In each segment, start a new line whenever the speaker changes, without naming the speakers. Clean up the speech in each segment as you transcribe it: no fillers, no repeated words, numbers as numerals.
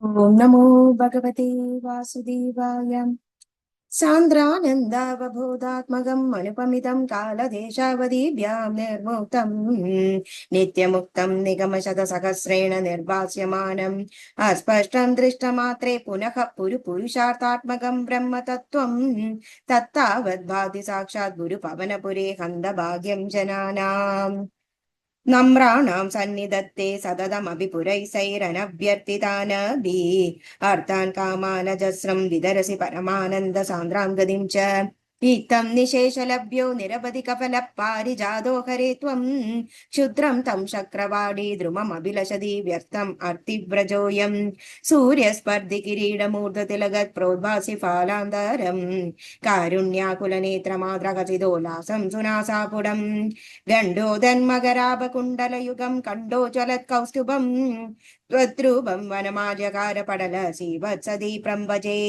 ഓം നമോ ഭഗവതേ വാസുദേവായ. സാന്ദ്രാനന്ദാവബോധാത്മകം അനുപമിതം കാലദേശാവധിഭ്യാം നിർമുക്തം നിത്യമുക്തം നിഗമശതസഹസ്രേണ നിർഭാസ്യമാനം അസ്പഷ്ടം ദൃഷ്ടമാത്രേ പുനഃ പുരുഷാർത്ഥാത്മകം ബ്രഹ്മതത്വം തത്താവദ്ഭാതി സാക്ഷാത് ഗുരുപവനപുരേ ഹന്തഭാഗ്യം ജനാനാം. നമ്രാണാം സന്നിധത്തെ സതതമഭി പുരൈസൈരനഭ്യർത്ഥിതാനഭി അർത്ഥാൻ കാമാനജസ്രം വിതരസി പരമാനന്ദ സാന്ദ്രാം ഗതിം ച ഇത്തം നിശേഷലഭ്യോ നിരവധി കഫല പാരിജാതോ ഹരേ ത്വം ക്ഷുദ്രം തം ശക്രവാടി ദ്രുമമഭിലഷതി വ്യർത്ഥം അർത്തിവ്രജോയം സൂര്യസ്പർദ്ധി കിരീടമൂർധതിലഗത് പ്രോദ്ഭാസി ഫാലാന്തരം കാരുണ്യാകുലനേത്രമാദ്രകചിതോല്ലാസം സുനാസാപുടം ഗണ്ഡോദന്മകരാഭകുണ്ടലയുഗം കണ്ടോ ജ്വലത്കൗസ്തുഭം ത്വദ്രൂപം വനമാജകാരപടല ശ്രീവത്സദീ പ്രംഭജേ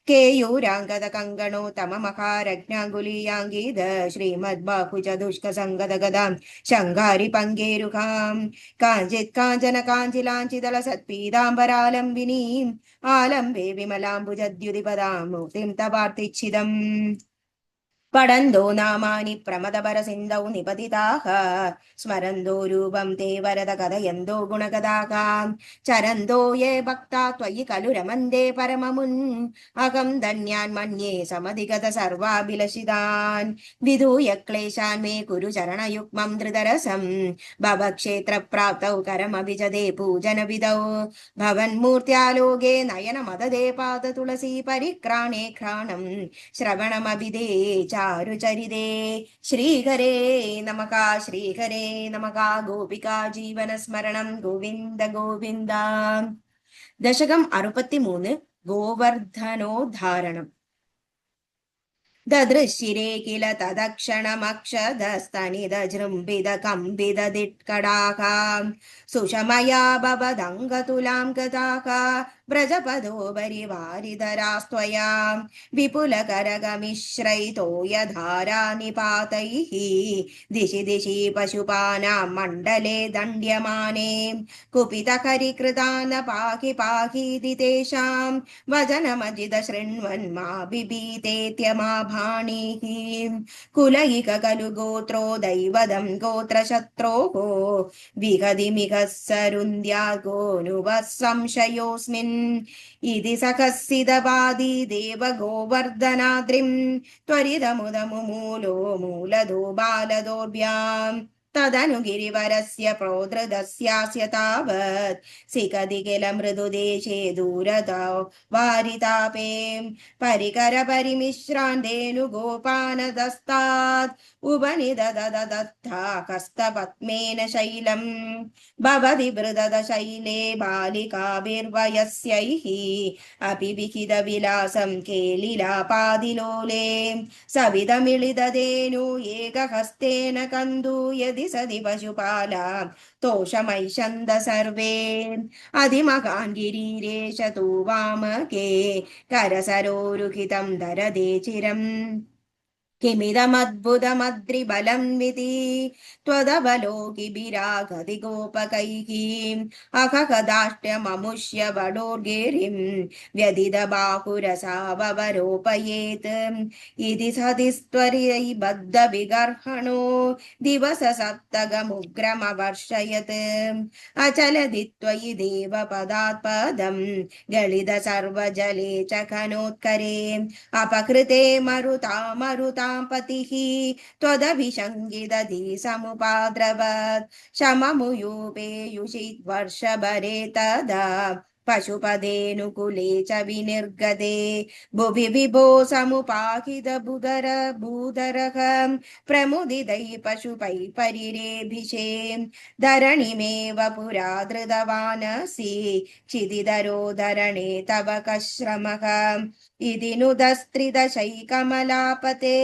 കേയൂരാംഗത കങ്കണോത്തമമഹാരജ്ഞാങ്കുലീയാംഗീത ശ്രീമദ്ബാഹുജ ദുഷ്കസംഗത ഗദാം ശങ്കാരി പങ്കേരുകാം കാഞ്ചിത് കാഞ്ചന കാഞ്ചിലാഞ്ചിതള സത്പീതാംബരാലംബിനീം ആലംബേ വിമലാംബുജദ്യുതിപദാം മൂർത്തിം തവാർത്തിച്ഛിദം പടന്തോ നാമാനി പ്രമദപരസിന്ധൗ നിപതിതാഃ സ്മരന്തോ രൂപം തേ വരദ കഥയന്തോ ഗുണഗദാകാം ചരന്തോ യേ ഭക്താ ത്വയി ഖലു രമന്തേ പരമമുൻ അഹം ധന്യാൻ മന്യേ സമധിഗത സർവാഭിലഷിതാൻ വിധൂയ ക്ലേശാൻ മേ കുരു ചരണയുഗ്മം ധൃതരസം ഭവക്ഷേത്രപ്രാപ്തൗ കരമഭിജതേ പൂജനവിധൗ ഭവന്മൂർത്യാലോകേ നയനമദദേ പാദതുളസീ പരിക്രാണേ ഘ്രാണം ശ്രവണമഭിദേ ചാരുചരിതേ ശ്രീഹരേ നമഃ ശ്രീഹരേ നമഃ ഗോപികാ ജീവനസ്മരണം ഗോവിന്ദ ഗോവിന്ദ. ദശകം 63 ഗോവർദ്ധനോദ്ധാരണം. ദദൃശിരേ കില തദക്ഷണമക്ഷതസ്തനിതജൃംഭിത കമ്പിത ദിട്കടാകാം സുഷമയാ ഭവദംഗതുലാം ഗതാഃ വ്രജപദോപരിവാരിധരാസ്ത്വയാം വിപുലകരഗമിശ്രൈതോ യധാരാ നിപാതൈഃ ദിശി ദിശി പശുപാനാം മണ്ഡലേ ദണ്ഡ്യമാനേ കുപിതകരികൃതാന പാഹി പാഹീതി തേഷാം വചനമജിത ശൃണ്വൻ മാ ബിഭീതേത്യമാ കുലയിക കലു ഗോത്രോ ദൈവദം ഗോത്രശത്രോः വിഹതിമിഹ സരുന്ധ്യാഗോനുവ സംശയോസ്മിൻ ഇതി സഹസിതവാദി ദേവ ഗോവർദ്ധനാദ്രിം ത്വരിതമുദമുമൂലോ മൂലദോ ബാലദോർഭ്യാം തദനു ഗിരിവരസ്യ പ്രോധൃതസ്യാസ്യ താവത് സികതി കില മൃദുദേശേ ദൂരതോ വാരിതാപേ പരികര പരിമിശ്രാന്തേനു ഗോപാനദസ്താത് ഉപനിദദദദത്താ ഹസ്തപത്മേന ശൈലം ഭവതി വൃദദ ശൈലേ ബാലികാഭിർവയസ്യൈഃ അപി വിഹിത വിലാസം കേലിലാപാദിലോലേ സവിതമിളിതദേനു ഏകഹസ്തേന കന്ദൂയതി സതി പശുപാല തോഷമൈഷന്ത സർവേ അതിമഹാൻ ഗിരീരേശ തൂ വാമകേ കരസരോരുഹിതം ധരദേ ചിരം കിമിദമദ്ഭുതമദ്രിബലം വിധി ത്വദവലോകിഭിരാഗതി ഗോപകൈഃ അഹകദാഷ്ട്യമമുഷ്യ വടോർഗിരിം വ്യദിത ബാഹുരസാവരോപയേത് ഇതി സതിസ്ത്വരിൈ ബദ്ധ വിഗർഹണോ ദിവസ സപ്തകമുഗ്രമവർഷയത് അചലതി ത്വയി ദേവ പദാത്പദം ഗളിത സർവജലേ ച ഘനോത്കരേ അപകൃതേ മരുതാ മരുതാ പതിഃ ത്വദഭിഷംഗിതധി സമുപാദ്രവത് ശമമുയൂപേയുഷി വർഷഭരേ തദാ പശുപദേനുകുലേ ച വിനിർഗതേ ഭുവി വിഭോ സമുപാഹിത ഭൂധര ഭൂധരഃ പ്രമുദിതൈ പശുപൈ പരിരേഭിഷേ ധരണിമേവ പുരാ ധൃതവാനസി ക്ഷിതിധരോ ധരണേ തവ കശ്രമഃ ഇതി നുദസ്ത്രിദശൈകമലാപതേ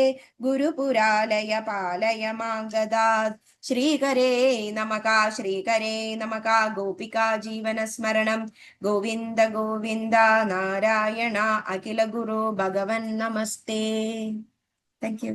ഗുരുപുരാലയ പാലയ മാംഗദാത്. ശ്രീകരേ നമഃ ശ്രീകരേ നമഃ ഗോപികാ ജീവനസ്മരണം ഗോവിന്ദ ഗോവിന്ദ. നാരായണ അഖില ഗുരു ഭഗവൻ നമസ്തേ. Thank you.